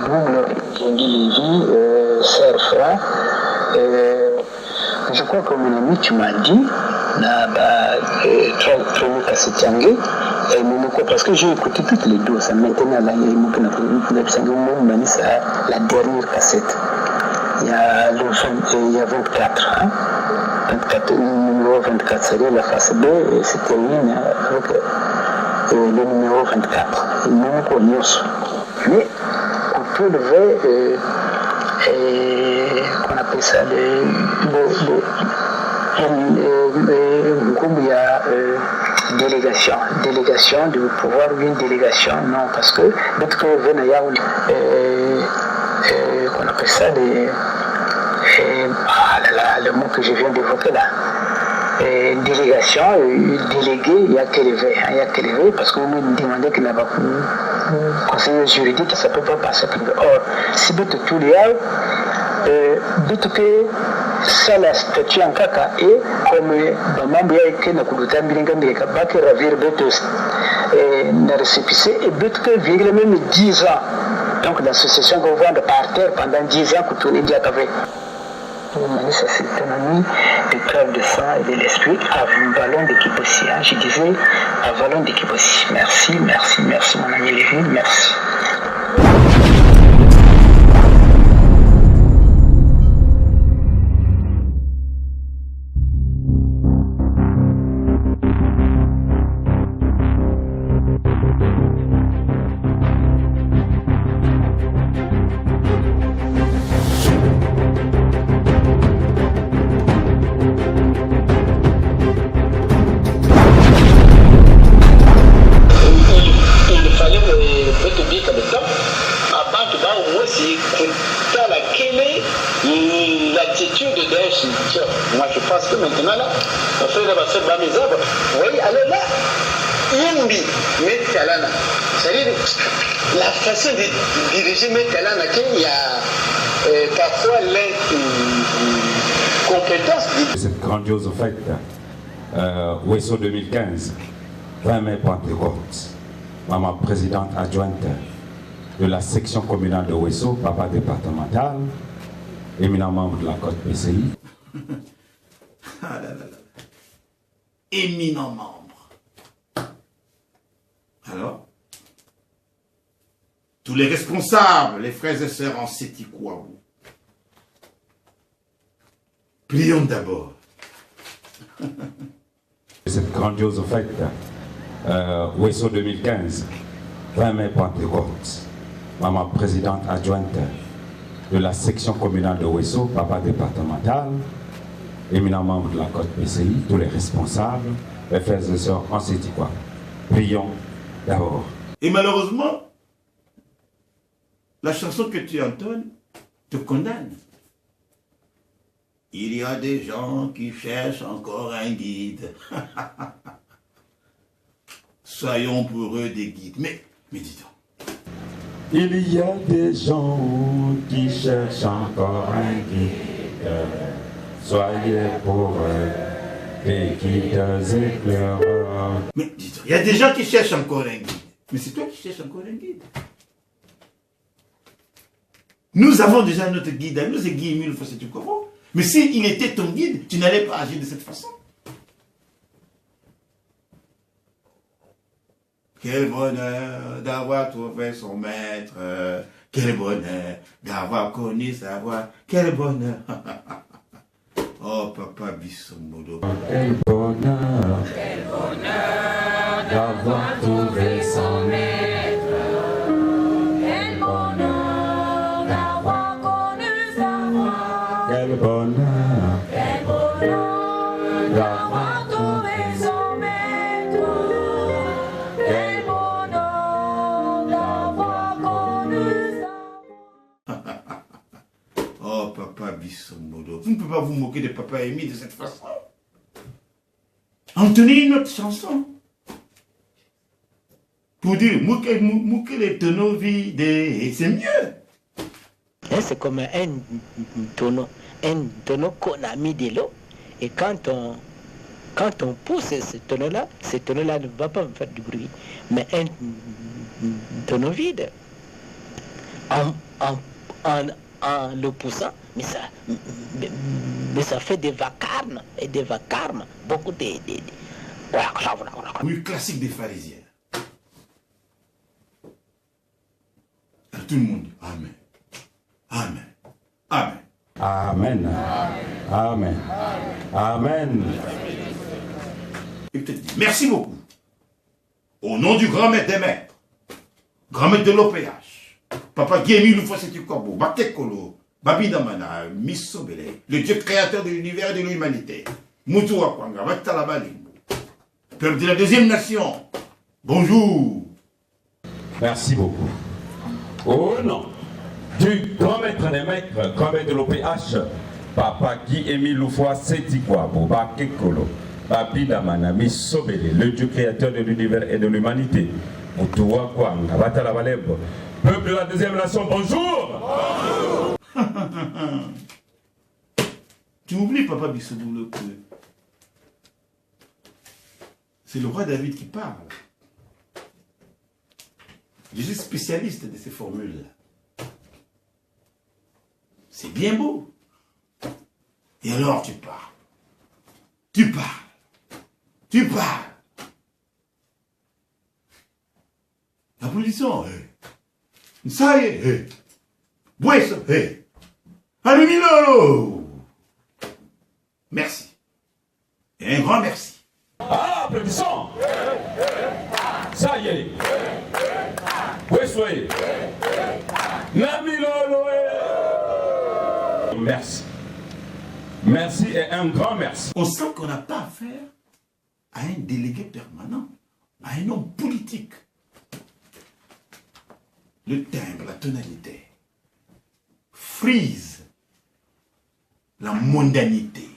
double Djengi Lévi, Serfra. Je crois que mon ami, tu m'as dit, parce que j'ai écouté toutes les deux. Ça maintenant, là, il y a la dernière cassette. Il y a 24. Hein? 24, le numéro 24, c'est-à-dire la face B, et se termine avec le numéro 24. Mais on peut lever, qu'on appelle ça, il y a délégation de pouvoir ou une délégation, non, parce que d'autres que qu'on appelle ça le mot que je viens d'évoquer là. Délégation, délégué, il y a qu'à lever, parce que vous me demandez qu'il n'y a pas de conseiller juridique, ça ne peut pas passer. Or, si vous êtes tout lié, d'autres que ça la statue en caca et comme membre qui n'a pas de temps de que ravir d'autres na récépissé et d'autres que vivent même 10 ans. Donc l'association qu'on vend par terre pendant 10 ans que tout le monde a fait. Ça c'est un ami de preuve de sang et de l'esprit à Vallon d'équipe aussi. Hein. Je disais à Vallon d'équipe aussi. Merci mon ami Lévi, merci. Moi je pense que maintenant là, on fait la base de mes arbres. Oui, alors là, Yumbi, Metalana. C'est-à-dire la façon de diriger Metalana, il y a parfois l'incompétence. Cette grandiose fête, Wesso 2015, 20 mai Pentecôte, maman présidente adjointe de la section communale de Wesso, papa départemental, éminent membre de la Côte PCI. Ah là là là. Éminent membre. Alors, tous les responsables, les frères et sœurs en Sétikouabou, prions d'abord. Cette grandiose fête, Wesso 2015, 20 mai Pentecôte, maman présidente adjointe de la section communale de Wesso, papa départemental, éminent membre de la Côte PCI, tous les responsables, les frères et sœurs en Sétikouabou. Prions d'abord. Et malheureusement, la chanson que tu entonnes te condamne. Il y a des gens qui cherchent encore un guide. Soyons pour eux des guides. Mais dis donc. Il y a des gens qui cherchent encore un guide. Soyez pour eux des guides éclaireurs. Mais dis donc, il y a des gens qui cherchent encore un guide. Mais c'est toi qui cherches encore un guide. Nous avons déjà notre guide. Nous, c'est Guy Emile Fossetukovo. Mais s'il était ton guide, tu n'allais pas agir de cette façon. Quel bonheur d'avoir trouvé son maître. Quel bonheur d'avoir connu sa voix. Quel bonheur. Oh, papa Bissombodo. Quel bonheur d'avoir trouvé son maître. Quel bonheur d'avoir connu sa voix. Quel bonheur D'avoir trouvé son maître. Quel bonheur d'avoir connu sa voix. Oh, papa Bissombodo. Vous ne pouvez pas vous moquer de papa Amy de cette façon. Entonnez une autre chanson. Pour dire, mouquer les tonneaux vides, c'est mieux. C'est comme un tonneau qu'on a mis de l'eau. Et quand on pousse ce tonneau-là ne va pas faire du bruit. Mais un tonneau vide, en le poussant, mais ça fait des vacarmes et des vacarmes, beaucoup de... Oui, classique des pharisiens. Alors, tout le monde dit Amen. Amen. Amen. Amen. Amen. Amen. Et peut-être dit merci beaucoup. Au nom du grand maître des maîtres, grand maître de l'OPH, Papa Guémi Loufoseti Korbo, Bakekolo, Babi Damana, Missobele, le Dieu créateur de l'univers et de l'humanité, Moutou Akwanga, Watalabalimbo, peuple de la deuxième nation, bonjour. Merci beaucoup. Au nom du grand maître des maîtres, grand maître de l'OPH, Papa Guy-Émile Loufoua Sétikwabo, Bakekolo, Babi Damana, Missobele, le Dieu créateur de l'univers et de l'humanité, Moutoua Kwanga, Watalabalembo, peuple de la deuxième nation, bonjour. Bonjour. Tu oublies, Papa Bissoboulou, que c'est le roi David qui parle. Je suis spécialiste de ces formules-là. C'est bien beau. Et alors tu parles. Tu parles. Tu parles. Applaudissons. Ça y est. Bueso. Alumino. Merci. Et un grand merci. Ah, applaudissons. Ça y est. Bueso. Namilolo. Merci. Merci et un grand merci. On sent qu'on n'a pas affaire à un délégué permanent, à un homme politique. Le timbre, la tonalité, frise la mondanité.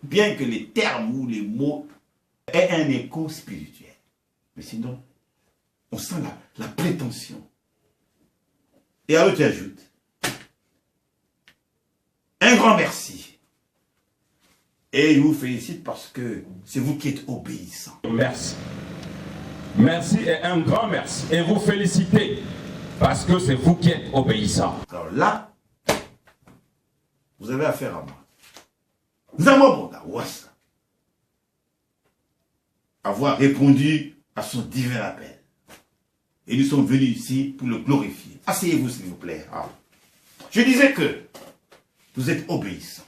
Bien que les termes ou les mots aient un écho spirituel. Mais sinon, on sent la prétention. Et alors tu ajoutes, un grand merci. Et je vous félicite parce que c'est vous qui êtes obéissant. Merci. Merci et un grand merci. Et vous félicitez parce que c'est vous qui êtes obéissant. Alors là, vous avez affaire à moi. Nous avons avoir répondu à son divin appel. Et nous sommes venus ici pour le glorifier. Asseyez-vous s'il vous plaît. Ah. Je disais que vous êtes obéissants.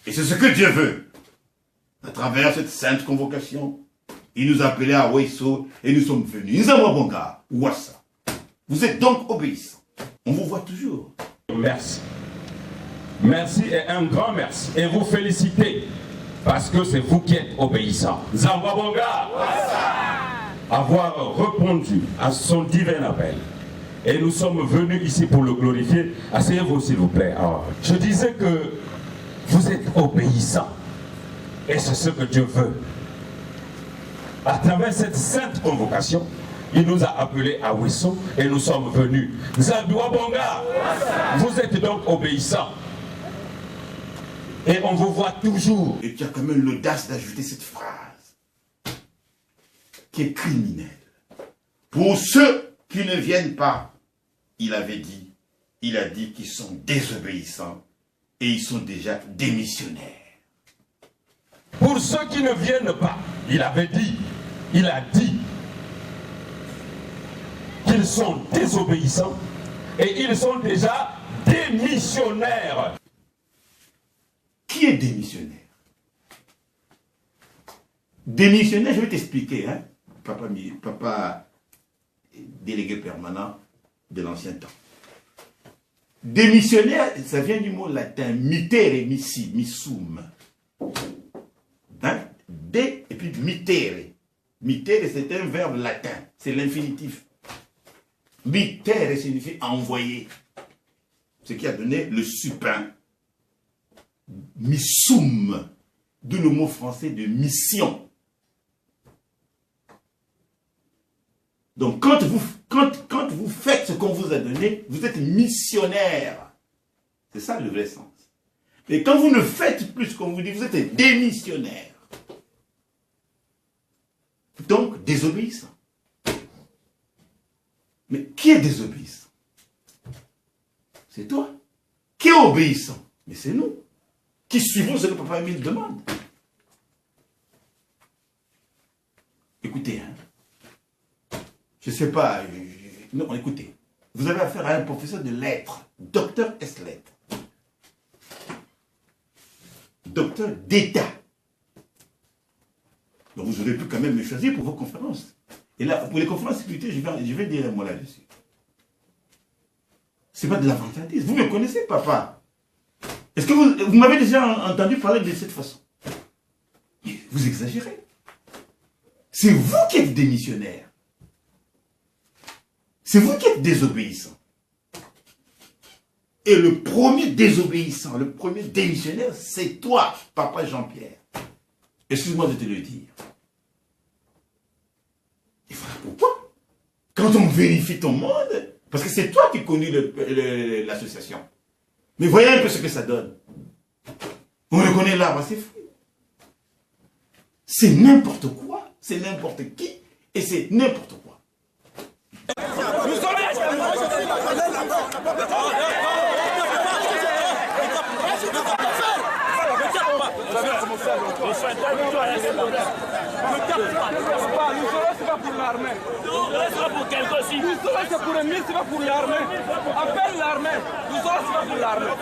Et c'est ce que Dieu veut. À travers cette sainte convocation, il nous a appelés à Wesso et nous sommes venus. Nous avons Bonga, Ouassa. Vous êtes donc obéissants. On vous voit toujours. Merci. Merci et un grand merci. Et vous félicitez parce que c'est vous qui êtes obéissant. Zambabonga, avoir répondu à son divin appel. Et nous sommes venus ici pour le glorifier. Asseyez-vous s'il vous plaît. Alors, je disais que vous êtes obéissant. Et c'est ce que Dieu veut. À travers cette sainte convocation, il nous a appelés à Wesso et nous sommes venus. Zambabonga, vous êtes donc obéissant. Et on vous voit toujours. Et tu as quand même l'audace d'ajouter cette phrase qui est criminelle. Pour ceux qui ne viennent pas, il a dit qu'ils sont désobéissants et ils sont déjà démissionnaires. Pour ceux qui ne viennent pas, il a dit qu'ils sont désobéissants et ils sont déjà démissionnaires. Qui est démissionnaire? Démissionnaire, je vais t'expliquer, hein? Papa délégué permanent de l'ancien temps. Démissionnaire, ça vient du mot latin mittere, missi, missum. Hein? Dé et puis mittere. Mittere, c'est un verbe latin, c'est l'infinitif. Mittere signifie envoyer. Ce qui a donné le supin. Missum, d'où le mot français de mission. Donc quand vous faites ce qu'on vous a donné, vous êtes missionnaire. C'est ça le vrai sens. Mais quand vous ne faites plus ce qu'on vous dit, vous êtes démissionnaire. Donc désobéissant. Mais qui est désobéissant? C'est toi. Qui est obéissant? Mais c'est nous. Qui suivons ce que Papa Émile demande. Écoutez, hein. Je ne sais pas. Non, écoutez. Vous avez affaire à un professeur de lettres. Docteur S. Lettres. Docteur d'État. Donc vous aurez pu quand même me choisir pour vos conférences. Et là, pour les conférences de sécurité, je vais dire un mot là-dessus. C'est pas de l'avantardisme. Vous me connaissez, papa. Est-ce que vous m'avez déjà entendu parler de cette façon? Vous exagérez. C'est vous qui êtes démissionnaire. C'est vous qui êtes désobéissant. Et le premier désobéissant, le premier démissionnaire, c'est toi, papa Jean-Pierre. Excuse-moi de te le dire. Et voilà pourquoi. Quand on vérifie ton monde, parce que c'est toi qui conduis l'association. Mais voyez un peu ce que ça donne. On reconnaît l'arbre à ses fruits. C'est n'importe quoi, c'est n'importe qui, et c'est n'importe quoi. C'est pas pour l'armée. C'est pas pour quelqu'un aussi. C'est pour Émile, c'est pas pour l'armée. Appelle l'armée. C'est pas pour l'armée.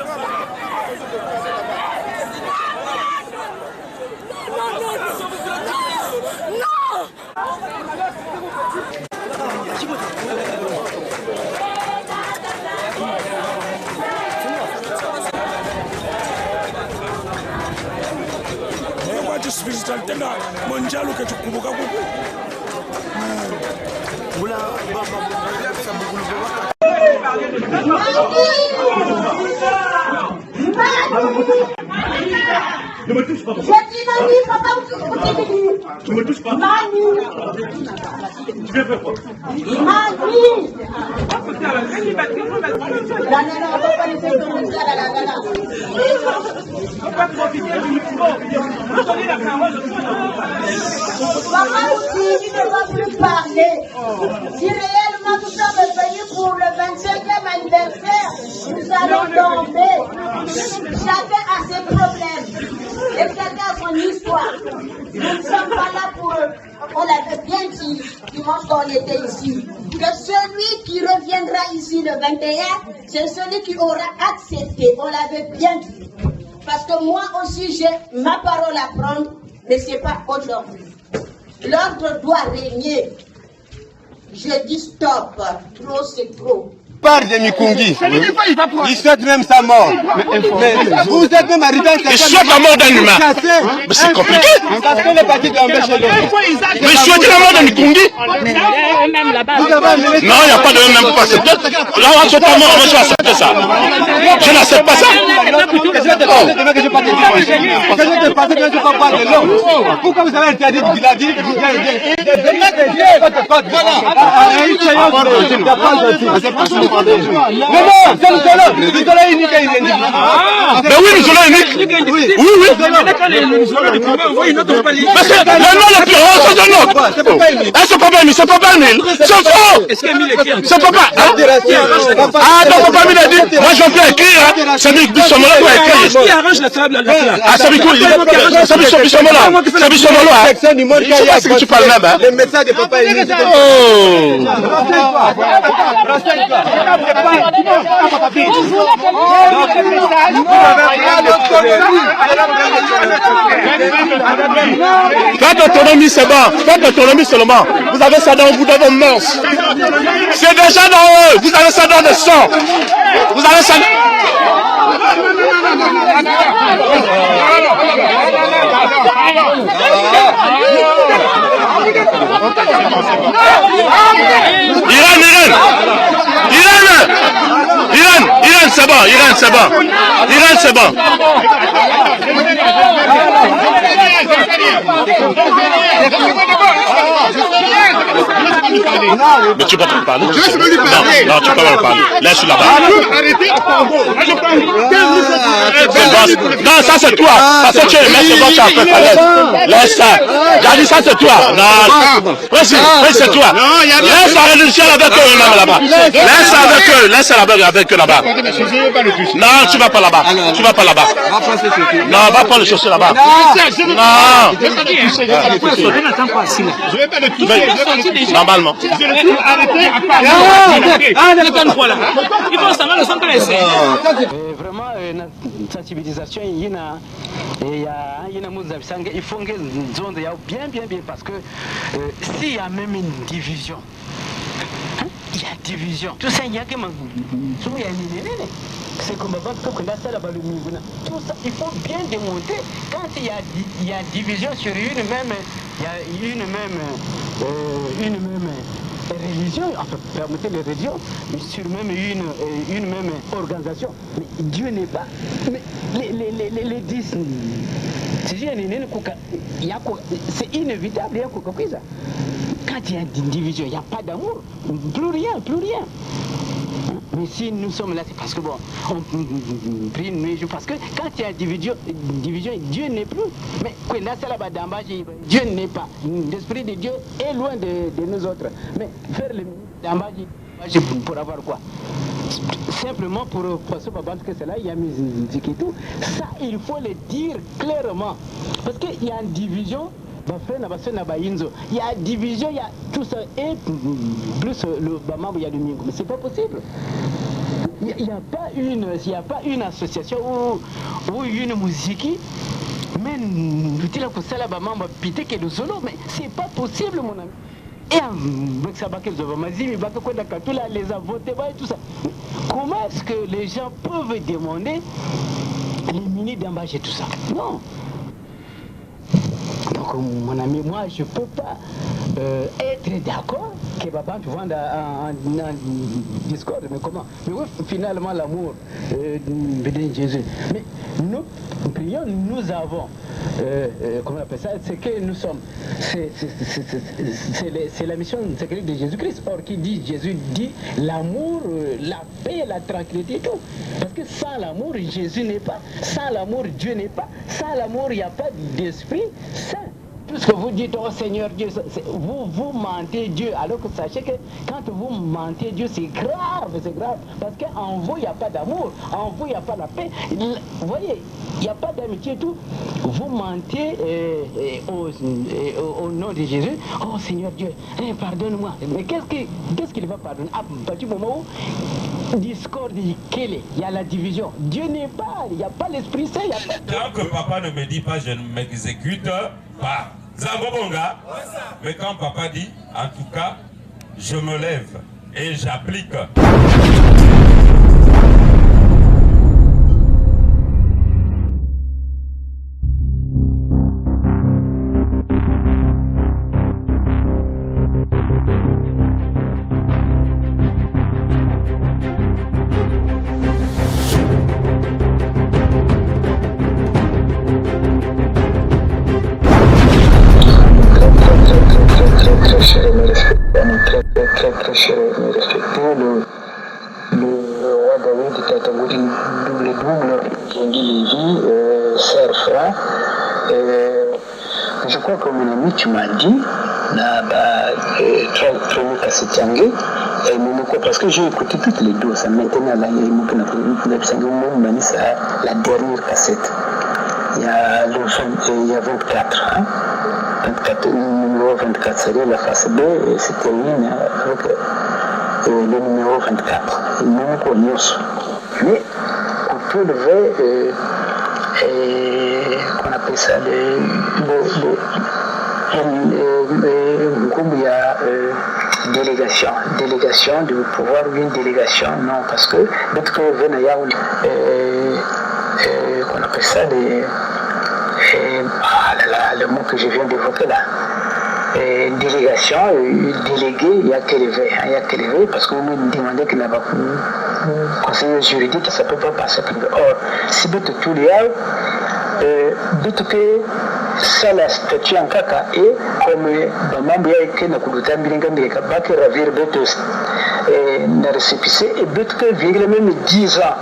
Spiritual tena mondial que tu kubuka kubu. Ne me touche pas. Je dis Manu, papa, Ne me touche pas. Manu. Je vais faire quoi? Manu. Papa aussi, il ne va plus parler. Si réellement nous sommes venus pour le 25e anniversaire, nous allons tomber. Chacun a ses problèmes. Et chacun a son histoire. Nous ne sommes pas là pour eux. On l'avait bien dit, dimanche quand on était ici, que celui qui reviendra ici le 21, c'est celui qui aura accepté. On l'avait bien dit. Parce que moi aussi, j'ai ma parole à prendre, mais ce n'est pas aujourd'hui. L'ordre doit régner. Je dis stop. Trop, c'est trop. Parle de Mikungi. Il souhaite même sa mort. Mais vous êtes même arrivé à Il souhaite la mort d'un humain. Mais c'est compliqué. Parce que les partis d'embêcher l'autre. Mais souhaiter la mort de Mikungi. Non, il n'y a pas de même pas accepter. Là, on souhaite la mort, on va accepter ça. Je n'accepte pas ça. Pourquoi vous avez interdit de dire mais non, c'est le solo unique. Mais oui, le solo unique. Oui. Mais c'est le nom le plus haut, c'est un autre. C'est pas Émile, c'est pas Émile. C'est faux. C'est pas. Ah, non, Papa Émile a dit, moi je peux écrire. C'est lui qui dit Somola doit écrire. Ah, c'est lui qui dit, c'est lui Somola. C'est lui Somola. Je sais pas ce que tu parles là-bas. Le message de Papa Émile. Faites l'autonomie, c'est bon. Faites l'autonomie seulement. Vous avez ça dans vous, dans vos mœurs. C'est déjà dans eux. Vous avez ça dans le sang. Vous avez ça Irène, c'est bon. Irène, c'est bon. Mais tu peux pas me parler. Je vais lui parler. Non, tu peux pas me parler. Laisse-le là-bas. Arrêtez. Non, ça c'est toi. Parce que tu es le mec, c'est bon, tu as fait falaise. Laisse ça. J'ai dit ça c'est toi. Non. Oui, c'est toi. Laisse la religion avec eux même là-bas. Laisse avec eux là-bas. Non, tu vas pas là-bas. Tu vas pas là-bas. Non, va pas le chercher là-bas. Non. Je vais pas le toucher. Normalement. Je le arrêter Il faut s'en aller sans presser. Vraiment, une sensibilisation, il y a il faut que zone bien parce que s'il y a même une division, il y a division. Tout ça, il y a que c'est comme tout ça, il faut bien démonter. Quand il y a division sur une même religion, enfin, permettez les religions, sur même une même organisation. Mais Dieu n'est pas. Mais les 10. C'est inévitable, il y a quoi. Quand il y a une division, il n'y a pas d'amour. Plus rien. Mais si nous sommes là, c'est parce que bon, on prie une nuit, parce que quand il y a division, Dieu n'est plus. Mais Dieu n'est pas. L'Esprit de Dieu est loin de nous autres. Mais faire le d'ambage pour avoir quoi? Simplement pour passer par que c'est là, il y a musique et tout. Ça, il faut le dire clairement. Parce qu'il y a une division. Il y a division, il y a tout ça, et plus le membre, il y a le mingo. Mais c'est pas possible. Il n'y a pas une association ou une musique, mais nous disons que c'est là, membre, pité que le solo, mais c'est pas possible, mon ami. Et avec ça, les a votés, et tout ça. Comment est-ce que les gens peuvent demander les mini d'embâche et tout ça? Non. Donc, mon ami, moi, je ne peux pas être d'accord que Baba te vende en discorde. Mais comment? Mais oui, finalement, l'amour de Jésus. Mais nous prions, nous avons, comment on appelle ça? C'est que nous sommes. C'est la mission secrète de Jésus-Christ. Or, qui dit, Jésus dit l'amour, la paix, la tranquillité et tout. Parce que sans l'amour, Jésus n'est pas. Sans l'amour, Dieu n'est pas. Sans l'amour, il n'y a pas d'esprit saint. Puisque vous dites, oh Seigneur Dieu, vous mentez Dieu, alors que sachez que quand vous mentez Dieu, c'est grave. Parce qu'en vous, il n'y a pas d'amour, en vous, il n'y a pas la paix. Vous voyez, il n'y a pas d'amitié et tout. Vous mentez au nom de Jésus, oh Seigneur Dieu, pardonne-moi. Mais qu'est-ce qu'il va pardonner? À partir du moment où discorde, il y a la division. Dieu n'est pas, il n'y a pas l'Esprit Saint. Tant que papa ne me dit pas, je ne m'exécute pas. Zambobonga. Mais quand papa dit, en tout cas, je me lève et j'applique. Très cher et respecté, le roi David était un double, Gengi Lévi, Sœur Fra. Je crois que mon ami, tu m'as dit, parce que j'ai écouté toutes les deux, ça maintenant là, il y a la dernière cassette. Il y a 24, hein? 24, numéro 24, c'est-à-dire la face B, et se termine avec le numéro 24. Mais on peut lever, qu'on appelle ça, comme il y a délégation de pouvoir, une délégation, non, parce que d'autres que qu'on appelle ça le mot que je viens d'évoquer là. Délégation, délégué, il n'y a que lever, parce qu'on me demandait qu'il n'y a pas conseiller juridique, ça ne peut pas passer. Or, si tout le que ça la statue en caca et comme mambo ya que na kuduta mbilinga mbika baki ravir betos na récépissé et but que vivre même 10 ans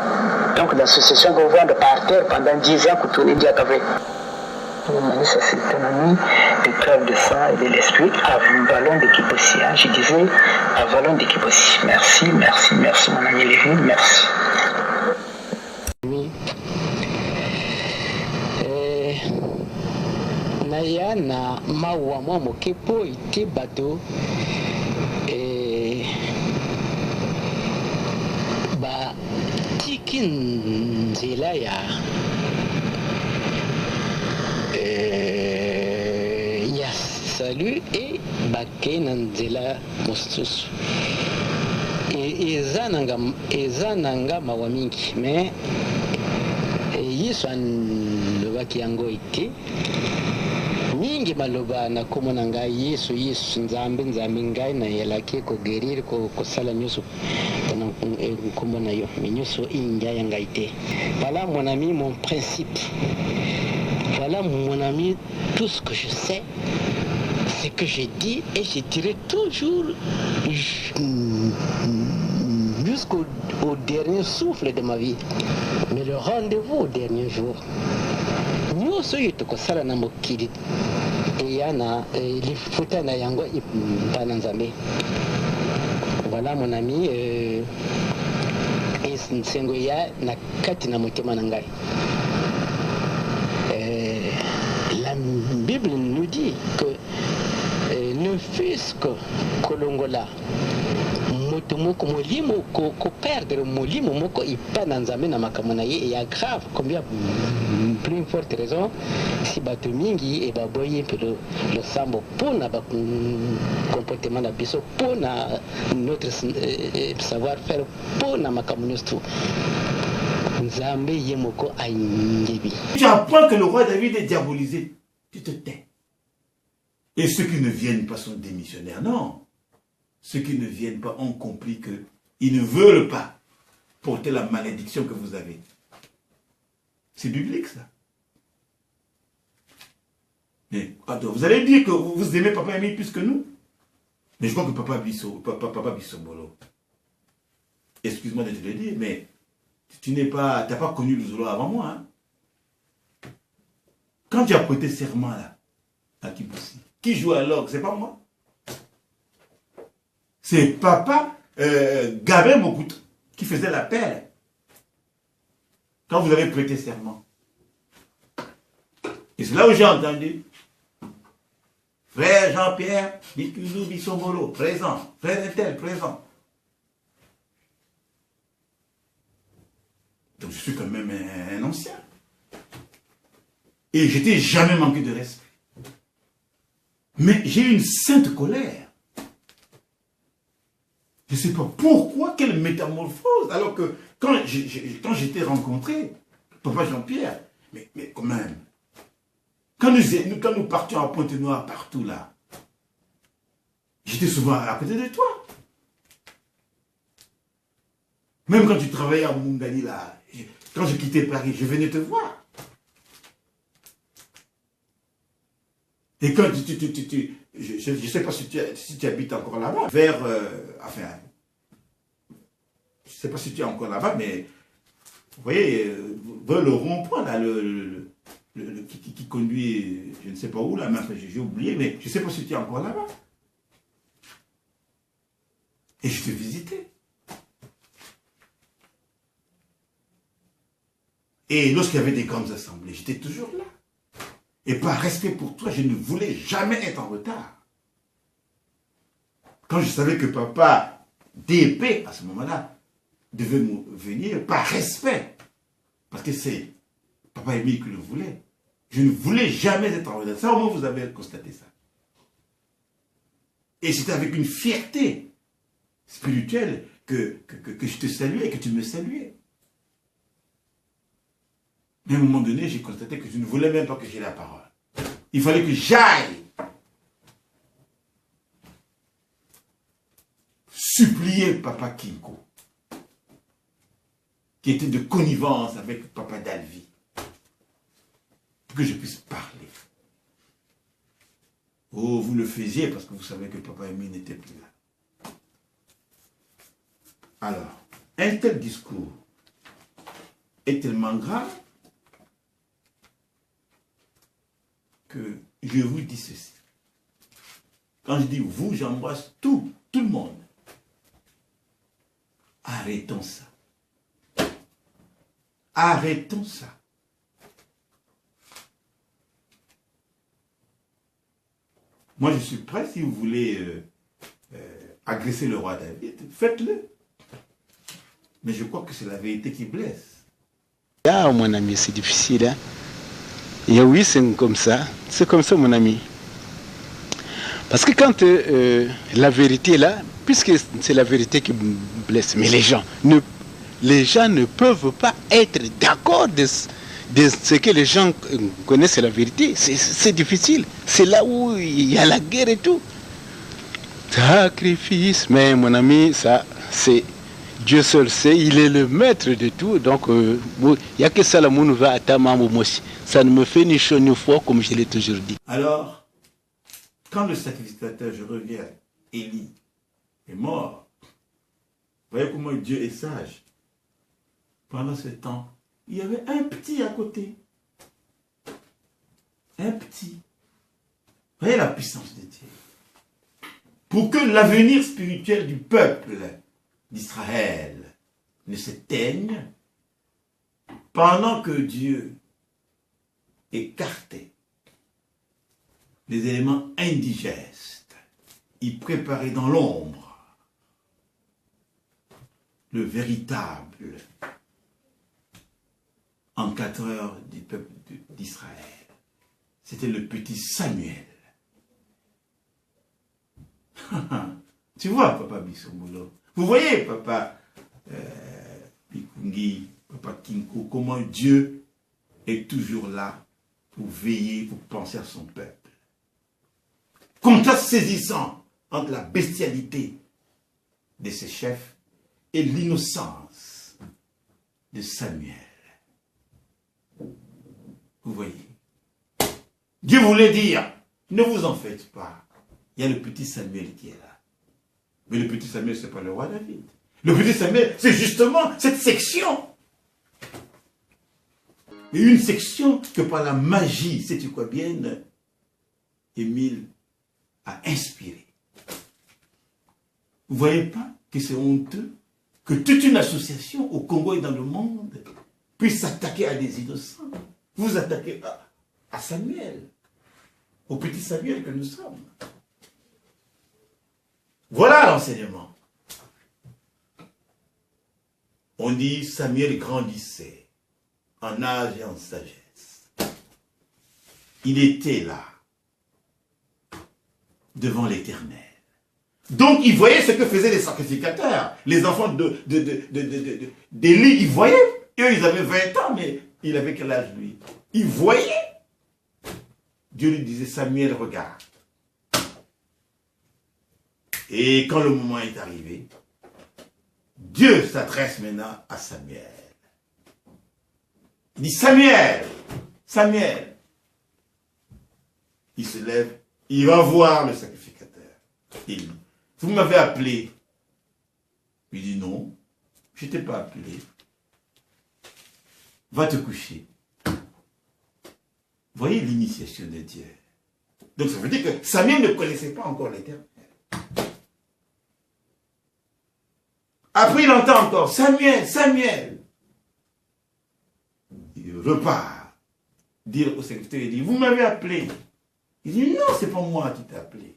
donc l'association qu'on vend par terre pendant 10 ans que tout le monde a fait. Ça c'est un ami de preuve de sang et de l'esprit à Vallon d'équipe aussi. Hein. Je disais à Vallon d'équipe aussi. Merci, merci, merci mon ami Lévin, merci. Naya na mawa mwa mokepo ite bato ba tiki nzela ya salut et bake na nzela mosusu eza nanga mawa mingi mais yesu alobaki yango ete mingi maloba na kombo na ngai yesu nzambe ngai nayelaki koguérir kosala nyonso mpona nkombo na yo me nyonso ingia ya ngai te. Voilà mon ami mon principe, voilà mon ami tout ce que je sais, ce que j'ai dit et je dirai toujours jusqu'au dernier souffle de ma vie. Mais le rendez-vous au dernier jour, nous sommes tous na mokili eyana lifuta na yango ipana nzambe. Voilà mon ami nsengo ya na kati na motema na ngai. La Bible nous dit que ne fût-ce que kolongola moto moko molimo ko perdre molimo moko ipana nzambe na makambo na ye ya grave, combien plus forte raison si bato mingi e baboyi mpe le sambo mpona comportement na biso, mpona notre savoir faire, mpona makambo nyonso nzambe ye moko ayebi. Tu apprends que le roi David est diabolisé, tu te tais. Et ceux qui ne viennent pas sont des missionnaires, non. Ceux qui ne viennent pas ont compris qu'ils ne veulent pas porter la malédiction que vous avez. C'est biblique, ça. Mais attends, vous allez dire que vous aimez Papa Émile plus que nous? Mais je crois que Papa Bissomolo, excuse-moi de te le dire, mais tu n'as pas connu le Zolo avant moi. Hein? Quand tu as prêté serment là, à Kiboussi, qui joue à l'orgue? C'est pas moi. C'est Papa Gabin Mokuta qui faisait l'appel quand vous avez prêté serment. Et c'est là où j'ai entendu Frère Jean-Pierre Bikouzou Bissomolo, présent. Frère Etel, présent. Donc je suis quand même un ancien. Et je n'étais jamais manqué de respect. Mais j'ai eu une sainte colère. Je ne sais pas pourquoi, quelle métamorphose. Alors que quand j'étais rencontré, Papa Jean-Pierre, mais quand même, quand nous partions à Pointe-Noire partout là, j'étais souvent à côté de toi. Même quand tu travaillais à Mungani là, quand je quittais Paris, je venais te voir. Et quand je ne sais pas si tu habites encore là-bas, vers, enfin, je ne sais pas si tu es encore là-bas, mais vous voyez, vers le rond-point là, qui conduit, je ne sais pas où là, mais enfin, j'ai oublié, mais je ne sais pas si tu es encore là-bas. Et je te visitais. Et lorsqu'il y avait des grandes assemblées, j'étais toujours là. Et par respect pour toi, je ne voulais jamais être en retard. Quand je savais que Papa DP, à ce moment-là, devait venir, par respect, parce que c'est Papa Émile qui le voulait, je ne voulais jamais être en retard. Ça, au moins, vous avez constaté ça. Et c'était avec une fierté spirituelle que je te saluais et que tu me saluais. Mais à un moment donné, j'ai constaté que je ne voulais même pas que j'ai la parole. Il fallait que j'aille supplier Papa Kinko, qui était de connivence avec Papa Dalvi. pour que je puisse parler. Oh, vous le faisiez parce que vous savez que Papa Émile n'était plus là. Alors, un tel discours est tellement grave que je vous dis ceci. Quand je dis vous, j'embrasse tout le monde. Arrêtons ça. Arrêtons ça. Moi, je suis prêt, si vous voulez agresser le roi David, faites-le. Mais je crois que c'est la vérité qui blesse. Ah, mon ami, c'est difficile. Hein? Et oui, c'est comme ça. C'est comme ça, mon ami. Parce que quand la vérité est là, puisque c'est la vérité qui blesse, mais les gens ne peuvent pas être d'accord de ce que les gens connaissent la vérité. C'est difficile. C'est là où il y a la guerre et tout. Sacrifice. Mais mon ami, ça, c'est Dieu seul sait, il est le maître de tout. Donc, il n'y a que ça, la moune va à ta maman. Ça ne me fait ni chaud ni froid, comme je l'ai toujours dit. Alors, quand le sacrificateur, je reviens, Élie, est mort, voyez comment Dieu est sage. Pendant ce temps, il y avait un petit à côté. Un petit. Voyez la puissance de Dieu. Pour que l'avenir spirituel du peuple d'Israël ne s'éteigne, pendant que Dieu écartait les éléments indigestes, il préparait dans l'ombre le véritable encadreur du peuple d'Israël. C'était le petit Samuel. Tu vois, Papa Bissombolo, vous voyez, Papa Bikungi, Papa Kinko, comment Dieu est toujours là pour veiller, pour penser à son peuple. Contraste saisissant entre la bestialité de ses chefs et l'innocence de Samuel. Vous voyez, Dieu voulait dire, ne vous en faites pas. Il y a le petit Samuel qui est là. Mais le petit Samuel, ce n'est pas le roi David. Le petit Samuel, c'est justement cette section. Et une section que par la magie, sais-tu quoi bien, Émile a inspiré. Vous ne voyez pas que c'est honteux que toute une association au Congo et dans le monde puisse s'attaquer à des innocents. Vous attaquez à Samuel, au petit Samuel que nous sommes. Voilà l'enseignement. On dit Samuel grandissait en âge et en sagesse. Il était là, devant l'Éternel. Donc il voyait ce que faisaient les sacrificateurs. Les enfants d'Élie, ils voyaient. Eux, ils avaient 20 ans, mais il avait quel âge lui? Ils voyaient. Dieu lui disait, Samuel, regarde. Et quand le moment est arrivé, Dieu s'adresse maintenant à Samuel. Il dit, Samuel, Samuel. Il se lève, il va voir le sacrificateur. Il dit, vous m'avez appelé. Il dit, non, je ne t'ai pas appelé. Va te coucher. Voyez l'initiation de Dieu. Donc ça veut dire que Samuel ne connaissait pas encore l'Éternel. Après il entend encore, Samuel, Samuel. Il repart, dire au secrétaire, il dit, vous m'avez appelé. Il dit, non, c'est pas moi qui t'ai appelé.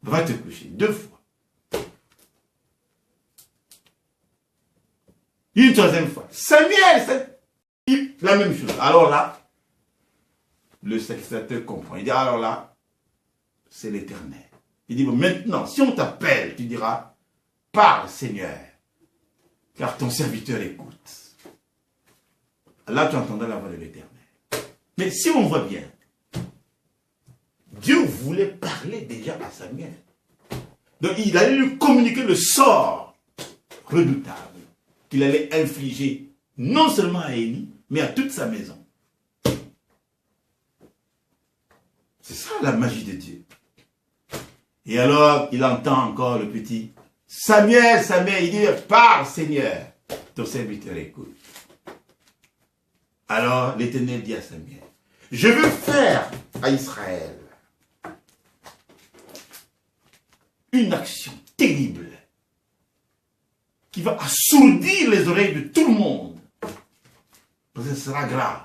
Va te coucher, 2 fois. Une 3e fois. Samuel, la même chose. Alors là, le sacrificateur comprend. Il dit, alors là, c'est l'Éternel. Il dit, bon, maintenant, si on t'appelle, tu diras, parle Seigneur, car ton serviteur écoute. Là, tu entendras la voix de l'Éternel. Mais si on voit bien, Dieu voulait parler déjà à Samuel. Donc il allait lui communiquer le sort redoutable qu'il allait infliger non seulement à Élie, mais à toute sa maison. C'est ça la magie de Dieu. Et alors, il entend encore le petit Samuel, Samuel, il dit, parle Seigneur, ton serviteur écoute. Alors l'Éternel dit à Samuel, je veux faire à Israël une action terrible qui va assourdir les oreilles de tout le monde. Parce que ce sera grave.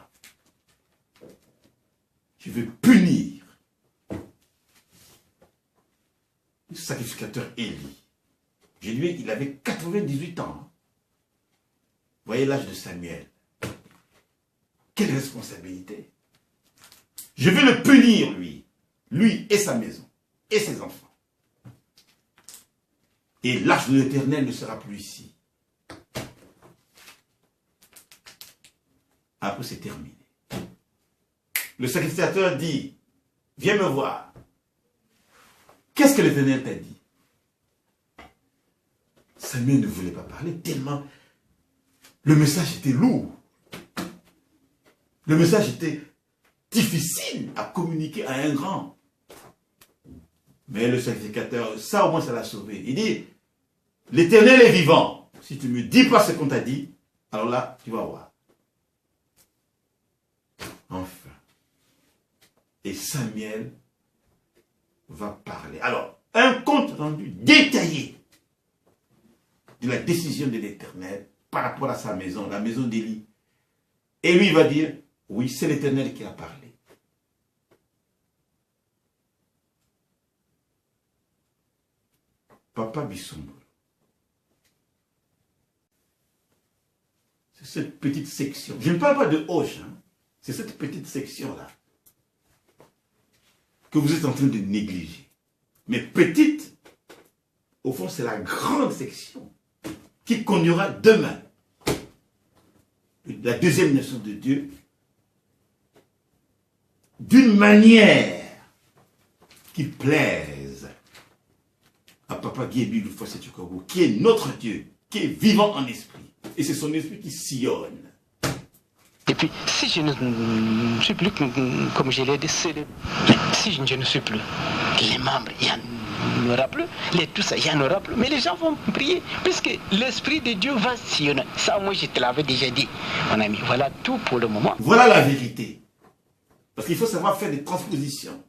Je veux punir le sacrificateur Élie. J'ai dit qu'il avait 98 ans. Vous voyez l'âge de Samuel. Quelle responsabilité. Je vais le punir, lui et sa maison, et ses enfants. Et l'arche de l'Éternel ne sera plus ici. Après, c'est terminé. Le sacrificateur dit, viens me voir. Qu'est-ce que l'Éternel t'a dit? Samuel ne voulait pas parler tellement le message était lourd. Le message était difficile à communiquer à un grand. Mais le sacrificateur, ça au moins ça l'a sauvé. Il dit, l'Éternel est vivant. Si tu ne me dis pas ce qu'on t'a dit, alors là, tu vas voir. Enfin. Et Samuel va parler. Alors, un compte rendu détaillé de la décision de l'Éternel par rapport à sa maison, la maison d'Élie. Et lui, il va dire, oui, c'est l'Éternel qui a parlé. Papa Bissombo. C'est cette petite section. Je ne parle pas de Hoche, hein. C'est cette petite section-là que vous êtes en train de négliger. Mais petite, au fond, c'est la grande section qui conduira demain la deuxième nation de Dieu d'une manière qui plaise à Papa Guébi Loufoua-Setchoukobo, qui est notre Dieu, qui est vivant en esprit. Et c'est son esprit qui sillonne. Et puis, si je ne suis plus, comme je l'ai dit, si je ne suis plus, les membres, il n'y en aura plus, tout ça, il n'y en aura plus. Mais les gens vont prier, puisque l'Esprit de Dieu va sillonner. Ça, moi, je te l'avais déjà dit, mon ami. Voilà tout pour le moment. Voilà la vérité. Parce qu'il faut savoir faire des transpositions.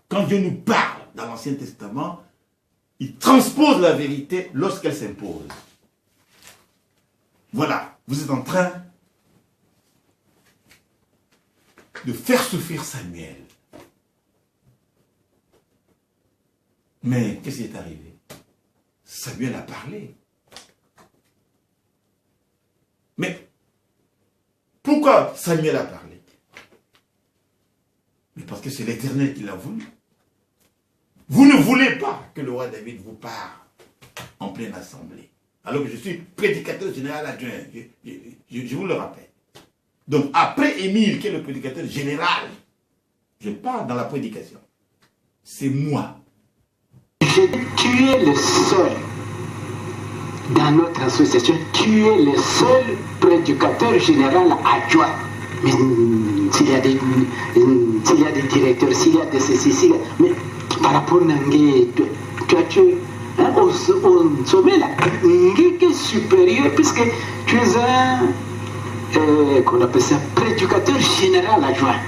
Quand Dieu nous parle dans l'Ancien Testament, il transpose la vérité lorsqu'elle s'impose. Voilà, vous êtes en train de faire souffrir Samuel. Mais qu'est-ce qui est arrivé? Samuel a parlé. Mais pourquoi Samuel a parlé? Mais parce que c'est l'Éternel qui l'a voulu. Vous ne voulez pas que le roi David vous parle en pleine assemblée. Alors que je suis prédicateur général adjoint. Je vous le rappelle. Donc après Émile, qui est le prédicateur général, je parle dans la prédication. C'est moi. Tu es le seul, dans notre association, tu es le seul prédicateur général adjoint. Mais s'il y a des directeurs, s'il y a des ceci, mais par rapport à Nangé, tu es au sommet là, Nangé qui est supérieur, puisque tu es un, qu'on appelle ça, prédicateur général adjoint.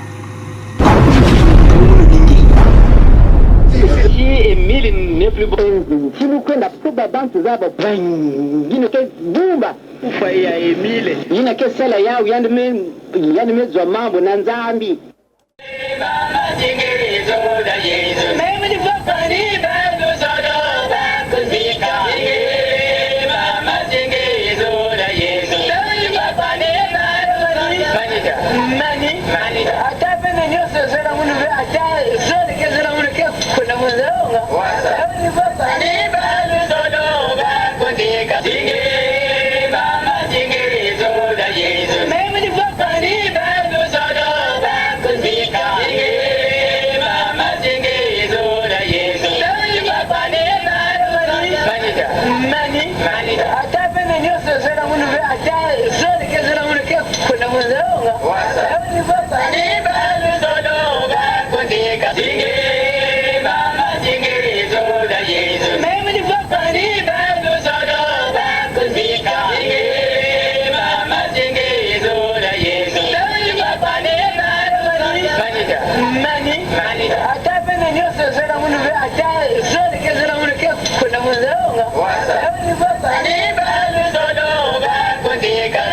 Si Emile n'est plus bon, si nous prenons la probable de ça, il n'y a que Bumba, ou Faya Emile, il n'y a que celle là où il y a de mes membres dans Zambie. Africa.